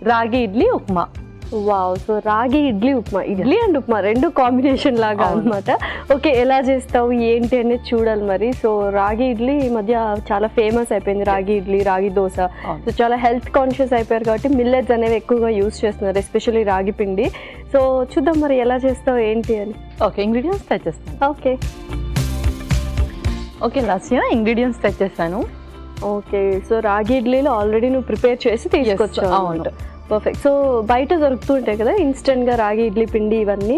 రాగి idli upma. Wow, so రాగి idli upma, idli and upma రెండు కాంబినేషన్ లాగా అనమాట. ఓకే, ఎలా చేస్తావు ఏంటి అనేది చూడాలి మరి. సో రాగి ఇడ్లీ ఈ మధ్య చాలా ఫేమస్ అయిపోయింది, రాగి ఇడ్లీ, రాగి దోశ. సో చాలా హెల్త్ కాన్షియస్ అయిపోయారు కాబట్టి మిల్లెట్స్ అనేవి ఎక్కువగా యూస్ చేస్తున్నారు, ఎస్పెషల్లీ రాగి పిండి. సో చూద్దాం మరి ఎలా చేస్తావు ఏంటి అని. ఓకే, ఇంగ్రీడియంట్స్ తెచ్చేస్తాను. ఓకే ఓకే లాస్య, ఇంగ్రీడియంట్స్ తెచ్చేస్తాను. ఓకే, సో రాగి ఇడ్లీలో ఆల్రెడీ నువ్వు ప్రిపేర్ చేసి తీసుకొచ్చావు. అవును, పర్ఫెక్ట్. సో బయట దొరుకుతుంటాయి కదా ఇన్స్టెంట్గా రాగి ఇడ్లీ పిండి ఇవన్నీ.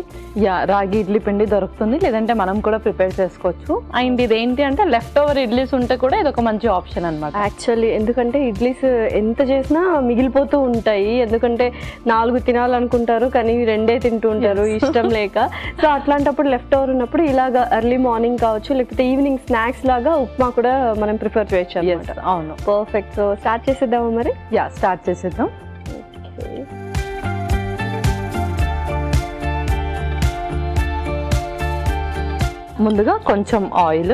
రాగి ఇడ్లీ పిండి దొరుకుతుంది, లేదంటే మనం కూడా ప్రిపేర్ చేసుకోవచ్చు. అండ్ ఇది ఏంటి అంటే లెఫ్ట్ ఓవర్ ఇడ్లీస్ ఉంటే కూడా ఇది ఒక మంచి ఆప్షన్ అనమాట యాక్చువల్లీ. ఎందుకంటే ఇడ్లీస్ ఎంత చేసినా మిగిలిపోతూ ఉంటాయి, ఎందుకంటే 4 తినాలనుకుంటారు కానీ 2 తింటూ ఉంటారు ఇష్టం లేక. సో అట్లాంటప్పుడు లెఫ్ట్ ఓవర్ ఉన్నప్పుడు ఇలాగా ఎర్లీ మార్నింగ్ కావచ్చు, లేకపోతే ఈవినింగ్ స్నాక్స్ లాగా ఉప్మా కూడా మనం ప్రిఫర్ చేయొచ్చు అనమాట. అవును, పర్ఫెక్ట్. సో స్టార్ట్ చేసేద్దామా మరి. స్టార్ట్ చేసేద్దాం. ముందుగా కొంచెం ఆయిల్,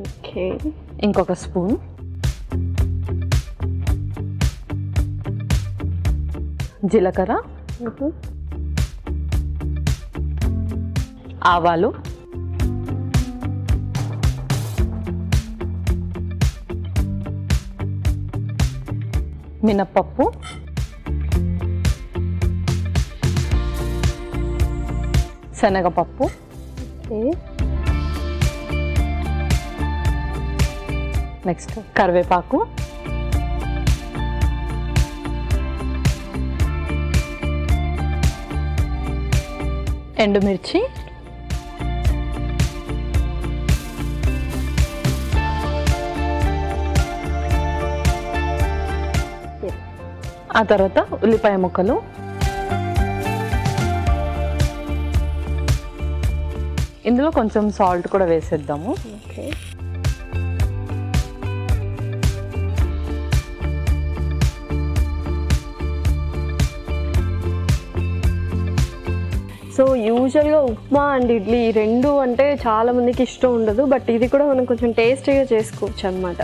ఓకే, ఇంకొక స్పూన్ జీలకర్ర, ఆవాలు, మినప్పప్పు, శనగపప్పు, నెక్స్ట్ కరివేపాకు, ఎండుమిర్చి, ఆ తర్వాత ఉల్లిపాయ ముక్కలు, ఇందులో కొంచెం సాల్ట్ కూడా వేసేద్దాము. ఓకే, సో యూజువల్గా ఉప్మా అండ్ ఇడ్లీ ఈ రెండు అంటే చాలా మందికి ఇష్టం ఉండదు, బట్ ఇది కూడా మనం కొంచెం టేస్టీగా చేసుకోవచ్చు అనమాట.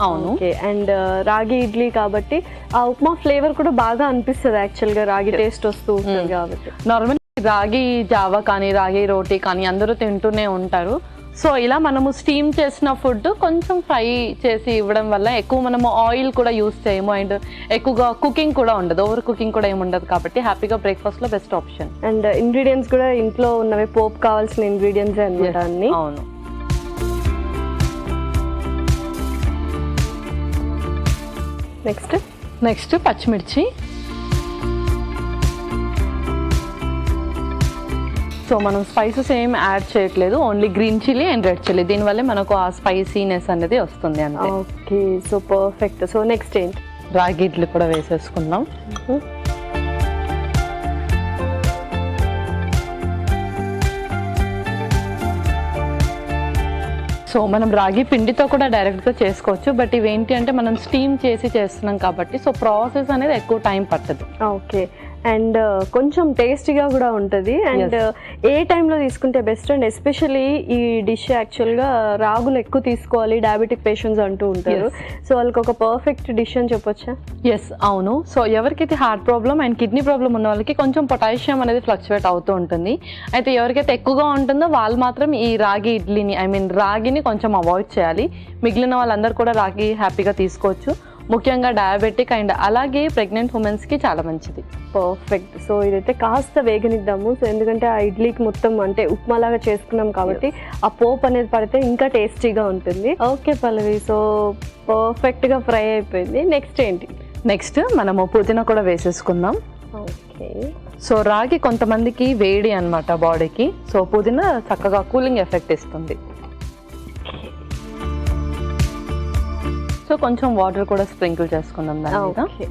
అవును. ఓకే, అండ్ రాగి ఇడ్లీ కాబట్టి ఆ ఉప్మా ఫ్లేవర్ కూడా బాగా అనిపిస్తుంది యాక్చువల్గా, రాగి టేస్ట్ వస్తూ ఉంటుంది కాబట్టి. నార్మల్ రాగి జావా కానీ రాగి రోటీ కానీ అందరూ తింటూనే ఉంటారు. సో ఇలా మనము స్టీమ్ చేసిన ఫుడ్ కొంచెం ఫ్రై చేసి ఇవ్వడం వల్ల ఎక్కువ మనము ఆయిల్ కూడా యూస్ చేయము, అండ్ ఎక్కువగా కుకింగ్ కూడా ఉండదు, ఓవర్ కుకింగ్ కూడా ఏమి ఉండదు కాబట్టి హ్యాపీగా బ్రేక్ఫాస్ట్ లో బెస్ట్ ఆప్షన్. అండ్ ఇంగ్రీడియంట్స్ కూడా ఇంట్లో ఉన్నవి, పోపు కావాల్సిన ఇంగ్రీడియంట్స్ అన్నమాట అన్ని. అవును. నెక్స్ట్ పచ్చిమిర్చి. సో మనం స్పైసెస్ ఏం యాడ్ చేయట్లేదు, only green chilli and red chilli, దీనివల్ల మనకు ఆ స్పైసీనెస్ అనేది వస్తుంది అంతే. Okay, so perfect. So next ఏంటి? రాగి ఇడ్లీ కూడా వేసేసుకుందాం. సో మనం రాగి పిండితో కూడా డైరెక్ట్గా చేసుకోవచ్చు, బట్ ఇవేంటి అంటే మనం స్టీమ్ చేసి చేస్తున్నాం కాబట్టి సో ప్రాసెస్ అనేది ఎక్కువ టైం పట్టదు. ఓకే, అండ్ కొంచెం టేస్టీగా కూడా ఉంటుంది. అండ్ ఏ టైంలో తీసుకుంటే బెస్ట్? అండ్ ఎస్పెషల్లీ ఈ డిష్ యాక్చువల్గా రాగులు ఎక్కువ తీసుకోవాలి డయాబెటిక్ పేషెంట్స్ అంటూ ఉంటారు, సో వాళ్ళకి ఒక పర్ఫెక్ట్ డిష్ అని చెప్పొచ్చా? అవును. సో ఎవరికైతే heart problem and kidney problem ఉన్న వాళ్ళకి కొంచెం పొటాషియం అనేది ఫ్లక్చువేట్ అవుతూ ఉంటుంది. అయితే ఎవరికైతే ఎక్కువగా ఉంటుందో వాళ్ళు మాత్రం ఈ రాగి ఇడ్లీని రాగిని కొంచెం అవాయిడ్ చేయాలి. మిగిలిన వాళ్ళందరూ కూడా రాగి హ్యాపీగా తీసుకోవచ్చు. ముఖ్యంగా డయాబెటిక్ అండ్ అలాగే ప్రెగ్నెంట్ ఉమెన్స్కి చాలా మంచిది. పర్ఫెక్ట్. సో ఇదైతే కాస్త వేగనిద్దాము. సో ఎందుకంటే ఆ ఇడ్లీకి మొత్తం అంటే ఉప్మాలాగా చేసుకున్నాం కాబట్టి ఆ పోపు అనేది పడితే ఇంకా టేస్టీగా ఉంటుంది. ఓకే పల్లవి, సో పర్ఫెక్ట్గా ఫ్రై అయిపోయింది. నెక్స్ట్ ఏంటి? నెక్స్ట్ మనము పుదీనా కూడా వేసేసుకుందాం. ఓకే, సో రాగి కొంతమందికి వేడి అనమాట బాడీకి, సో పుదీనా చక్కగా కూలింగ్ ఎఫెక్ట్ ఇస్తుంది. సో కొంచెం వాటర్ కూడా స్ప్రింకిల్ చేసుకుందాం దాని మీద.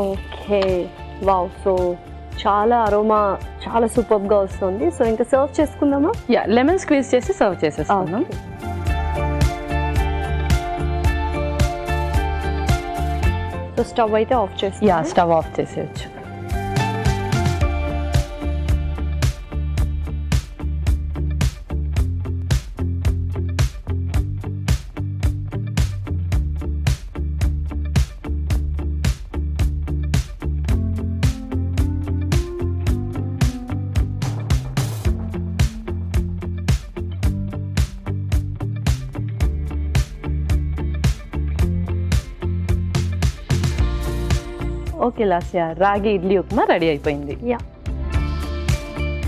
Okay, wow. సో చాలా అరోమా చాలా సూపర్ గా వస్తుంది. సో ఇంకా సర్వ్ చేసుకుందామా? యా, లెమన్ స్క్వీజ్ చేసి సర్వ్ చేసేసుకుందాం. సో స్టవ్ అయితే ఆఫ్ చేసి, యా, స్టవ్ ఆఫ్ చేసేయచ్చు. ఓకే లాస్య, రాగి ఇడ్లీ ఉప్మా రెడీ అయిపోయింది. యా,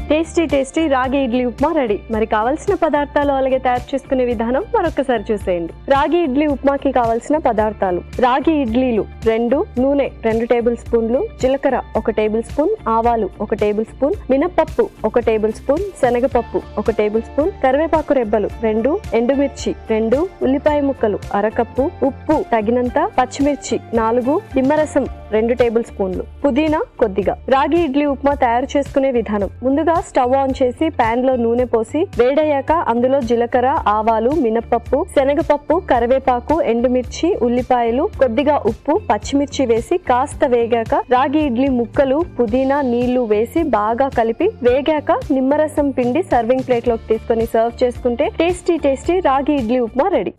టేస్టీ టేస్టీ రాగి ఇడ్లీ ఉప్మా రెడీ. మరి కావాల్సిన పదార్థాలు అలాగే తయారు చేసుకునే విధానం మరొకసారి చూసేయండి. రాగి ఇడ్లీ ఉప్మాకి కావాల్సిన పదార్థాలు: రాగి ఇడ్లీలు 2, నూనె 2 టేబుల్ స్పూన్లు, జీలకర్ర 1 టేబుల్ స్పూన్, ఆవాలు 1 టేబుల్ స్పూన్, మినప్పప్పు 1 టేబుల్ స్పూన్, శనగపప్పు 1 టేబుల్ స్పూన్, కరివేపాకు రెబ్బలు 2, ఎండుమిర్చి 2, ఉల్లిపాయ ముక్కలు 1/2 కప్పు, ఉప్పు తగినంత, పచ్చిమిర్చి 4, నిమ్మరసం 2 టేబుల్ స్పూన్లు, పుదీనా కొద్దిగా. రాగి ఇడ్లీ ఉప్మా తయారు చేసుకునే విధానం: ముందుగా స్టవ్ ఆన్ చేసి పాన్ లో నూనె పోసి వేడయ్యాక అందులో జీలకర్ర, ఆవాలు, మినప్పప్పు, శనగపప్పు, కరివేపాకు, ఎండుమిర్చి, ఉల్లిపాయలు, కొద్దిగా ఉప్పు, పచ్చిమిర్చి వేసి కాస్త వేగాక రాగి ఇడ్లీ ముక్కలు, పుదీనా, నీళ్లు వేసి బాగా కలిపి వేగాక నిమ్మరసం పిండి సర్వింగ్ ప్లేట్ లోకి తీసుకొని సర్వ్ చేసుకుంటే టేస్టీ టేస్టీ రాగి ఇడ్లీ ఉప్మా రెడీ.